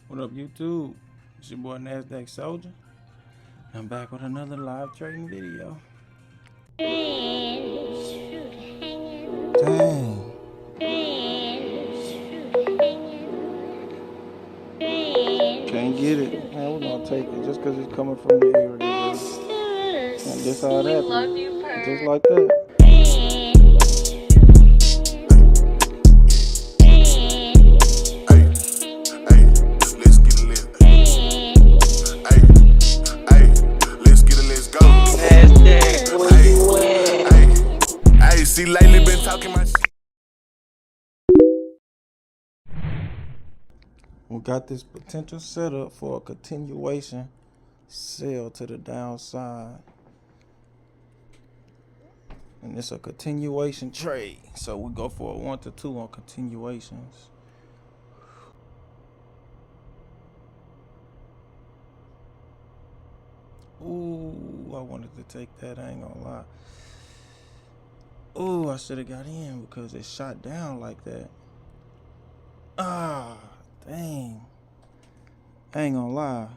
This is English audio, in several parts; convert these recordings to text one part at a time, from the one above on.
What up, YouTube? It's your boy Nasdaq Soldier. I'm back with another live trading video. Dang. Can't get it. Man, we're gonna take it just because it's coming from the area. And this how it happened. Just like that. See, lately been talking my shit. We got this potential setup for a continuation sell to the downside. And it's a continuation trade. So we go for a 1 to 2 on continuations. Ooh, I wanted to take that, I ain't gonna lie. Ooh, I should have got in because it shot down like that. Ah, dang. I ain't gonna lie.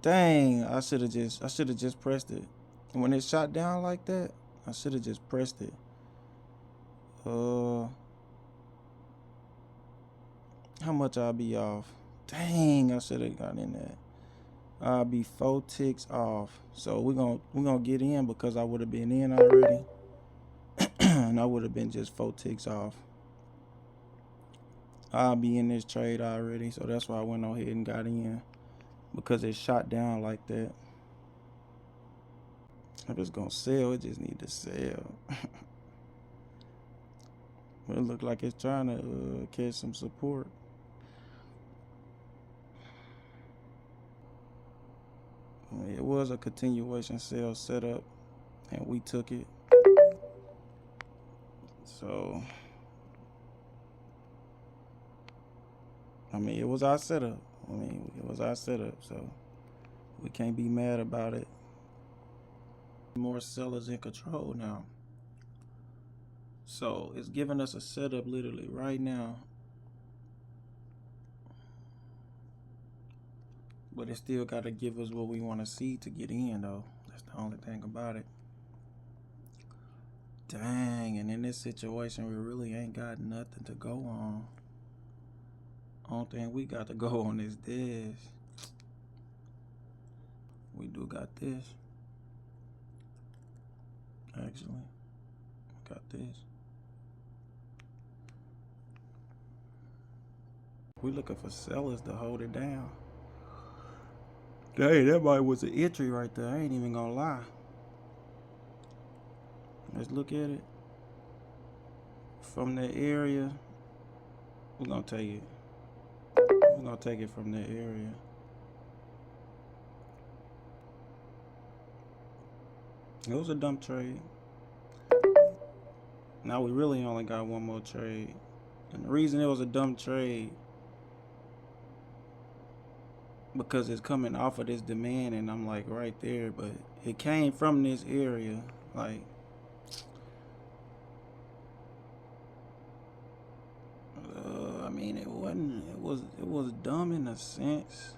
Dang, I should have just pressed it. And when it shot down like that, I should have just pressed it. How much I'll be off? Dang, I should have got in that. I'll be 4 ticks off. So we're gonna get in because I would have been in already. And I would have been just 4 ticks off. I'll be in this trade already, so that's why I went on ahead and got in. Because it shot down like that. If it's gonna sell, it just need to sell. But it look like it's trying to catch some support. It was a continuation sale setup, and we took it. So, I mean, it was our setup. So we can't be mad about it. More sellers in control now. So it's giving us a setup literally right now. But it still got to give us what we want to see to get in, though. That's the only thing about it. Dang, and in this situation, we really ain't got nothing to go on. Only thing we got to go on is this. We do got this. Actually, got this. We looking for sellers to hold it down. Dang, that might was an entry right there. I ain't even gonna lie. Let's look at it. From that area, we're gonna take it. We're gonna take it from that area. It was a dump trade. Now we really only got one more trade. And the reason it was a dumb trade, because it's coming off of this demand and I'm like right there, but it came from this area. Like, I mean, it was dumb in a sense,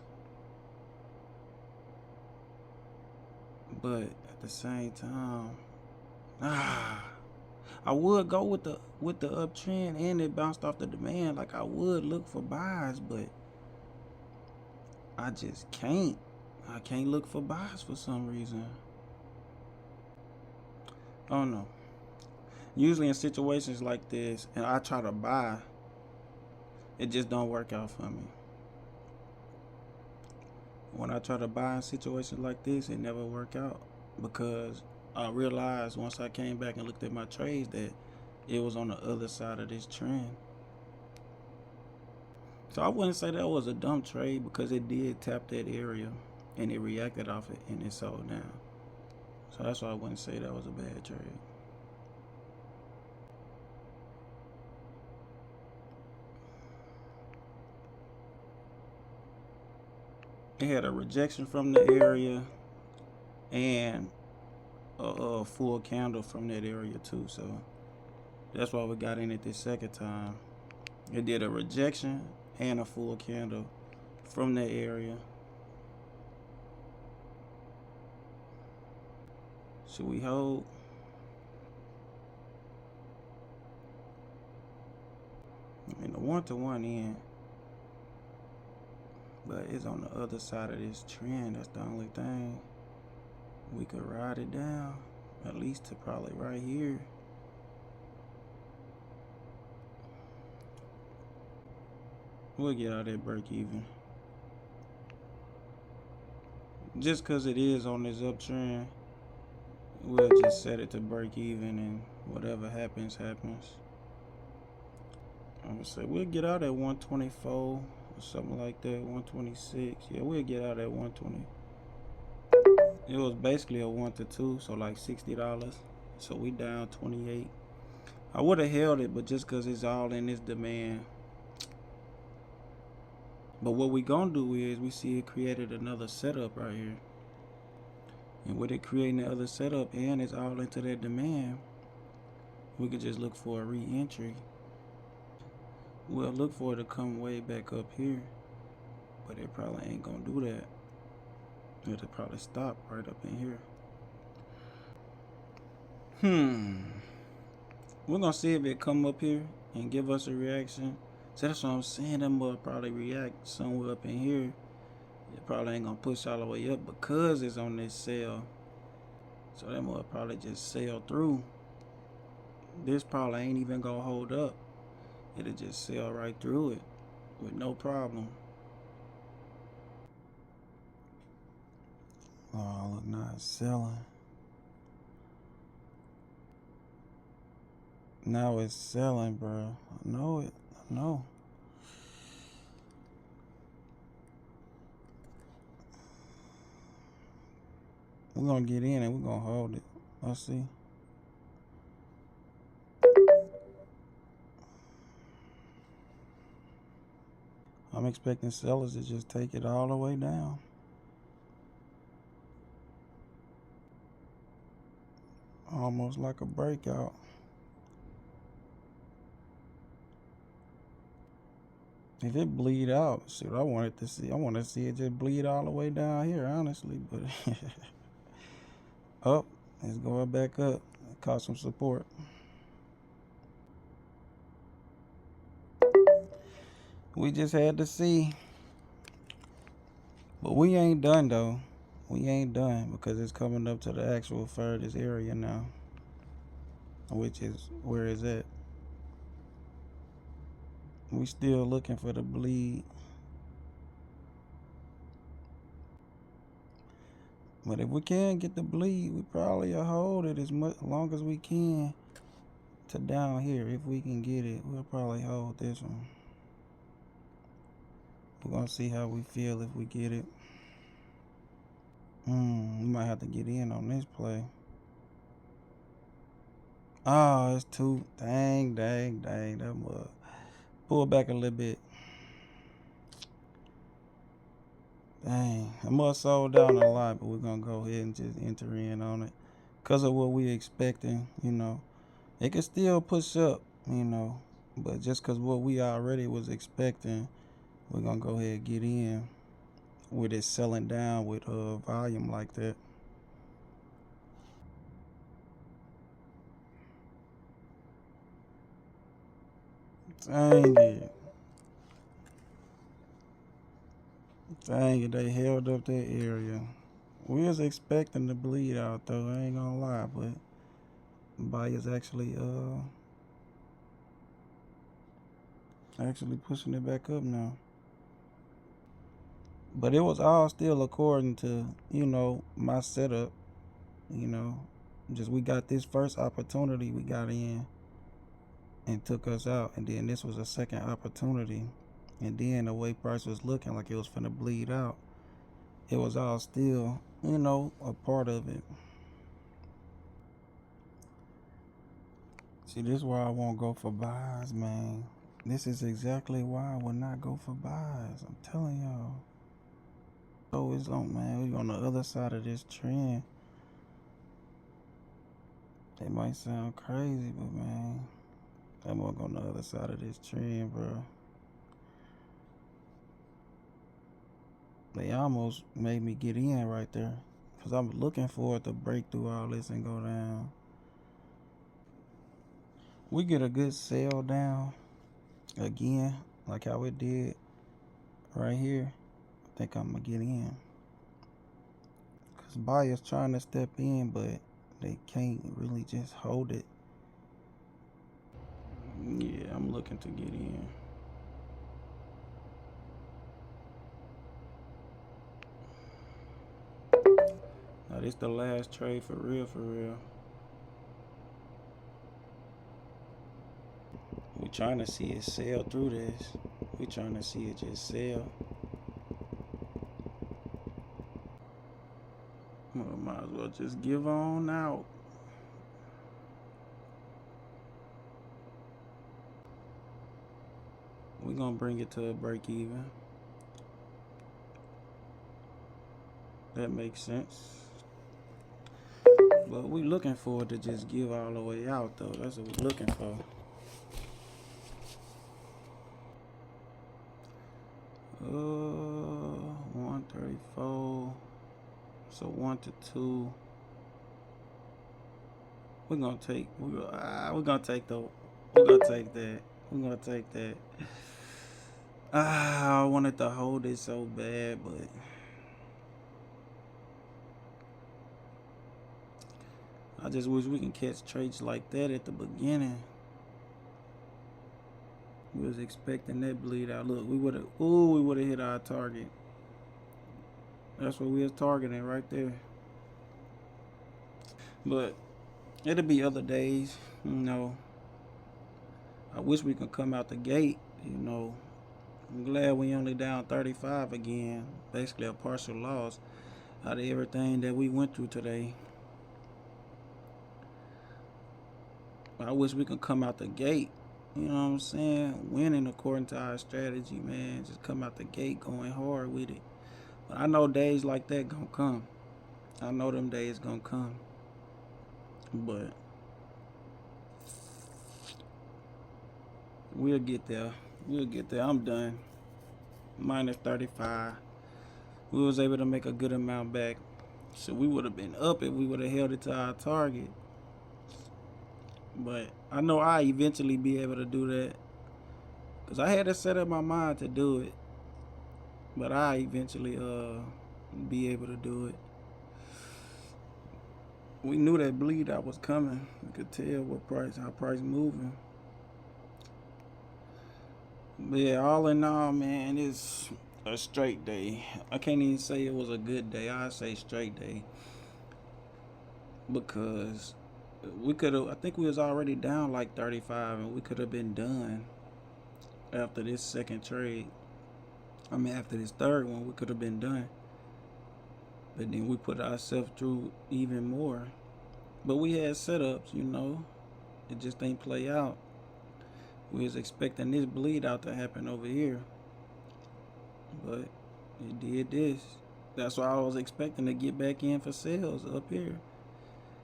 but at the same time, I would go with the uptrend and it bounced off the demand. Like, I would look for buys, but I just can't. I can't look for buys for some reason. I don't know. Usually in situations like this, and I try to buy, it just don't work out for me. When I try to buy in situations like this, it never work out because I realized once I came back and looked at my trades that it was on the other side of this trend. So I wouldn't say that was a dumb trade because it did tap that area and it reacted off it and it sold down. So that's why I wouldn't say that was a bad trade. It had a rejection from the area and a full candle from that area too. So that's why we got in it this second time. It did a rejection and a full candle from that area. Should we hold? I mean, the 1-to-1 in, but it's on the other side of this trend. That's the only thing. We could ride it down, at least to probably right here. We'll get out that break even. Just because it is on this uptrend, we'll just set it to break even, and whatever happens, happens. I'm gonna say we'll get out at 124 or something like that, 126. Yeah, we'll get out at 120. It was basically a 1-to-2, so like $60. So we down 28. I would have held it, but just because it's all in this demand. But what we gonna do is we see it created another setup right here. And with it creating the other setup and it's all into that demand, we could just look for a re-entry. We'll look for it to come way back up here, but it probably ain't gonna do that. It'll probably stop right up in here. We're gonna see if it come up here and give us a reaction. So that's what I'm saying. That will probably react somewhere up in here. It probably ain't gonna push all the way up because it's on this sell. So that will probably just sell through. This probably ain't even gonna hold up. It'll just sell right through it with no problem. Oh, look, now it's selling. Now it's selling, bro. I know it. I know. We're gonna get in and we're gonna hold it. Let's see. I'm expecting sellers to just take it all the way down. Almost like a breakout. If it bleed out, see what I wanted to see. I want to see it just bleed all the way down here, honestly. But oh, it's going back up. It caught some support. We just had to see. But we ain't done though. We ain't done because it's coming up to the actual furthest area now, which is where is it? We still looking for the bleed. But if we can get the bleed, we probably will hold it as long as we can to down here. If we can get it, we'll probably hold this one. We're gonna see how we feel if we get it. We might have to get in on this play. Oh, it's too dang. That mug. Pull back a little bit. Dang, I must sold down a lot, but we're gonna go ahead and just enter in on it because of what we expecting. You know, it could still push up. You know, but just because what we already was expecting, we're gonna go ahead and get in with it selling down with volume like that. Dang it. Dang it, they held up that area. We was expecting to bleed out though, I ain't gonna lie, but buyers actually pushing it back up now. But it was all still according to, you know, my setup. You know, just we got this first opportunity we got in and took us out, and then this was a second opportunity, and then the way price was looking like it was finna bleed out, it was all still, you know, a part of it. See, this is why I won't go for buys, man. This is exactly why I would not go for buys. I'm telling y'all. So it's on, man. We on the other side of this trend. It might sound crazy, but man, I'm gonna go on the other side of this trend, bro. They almost made me get in right there. Because I'm looking for it to break through all this and go down. We get a good sell down again, like how it did right here. I think I'm going to get in. Because buyers trying to step in, but they can't really just hold it. Yeah, I'm looking to get in. Now this the last trade for real, for real. We trying to see it sell through this. We trying to see it just sell. Well, might as well just give on out. We're gonna bring it to a break even. That makes sense. But we looking for it to just give all the way out though. That's what we're looking for. 134. So 1 to 2. We're gonna take that. We're gonna take that. We're gonna take that. I wanted to hold it so bad, but I just wish we can catch trades like that at the beginning. We was expecting that bleed out. Look, we would have hit our target. That's what we was targeting right there. But it'll be other days, you know. I wish we could come out the gate, you know. I'm glad we only down 35 again. Basically a partial loss out of everything that we went through today. I wish we could come out the gate, you know what I'm saying, winning according to our strategy, man. Just come out the gate going hard with it. But I know days like that gonna come. I know them days gonna come. But we'll get there. We'll get there. I'm done. Minus 35. We was able to make a good amount back. So we would have been up if we would have held it to our target. But I know I eventually be able to do that. Because I had to set up my mind to do it. But I eventually be able to do it. We knew that bleed out was coming. We could tell how price moving. But yeah, all in all, man, it's a straight day. I can't even say it was a good day. I say straight day. Because we could have, I think we was already down like 35 and we could have been done after this second trade. I mean, after this third one, we could have been done. But then we put ourselves through even more. But we had setups, you know. It just ain't play out. We was expecting this bleed out to happen over here. But it did this. That's why I was expecting to get back in for sales up here.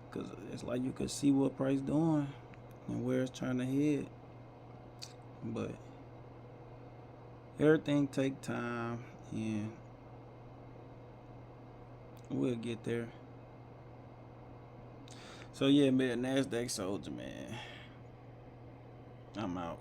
Because it's like you could see what price doing and where it's trying to head. But everything take time and we'll get there. So yeah, man, NASDAQ soldier, man. I'm out.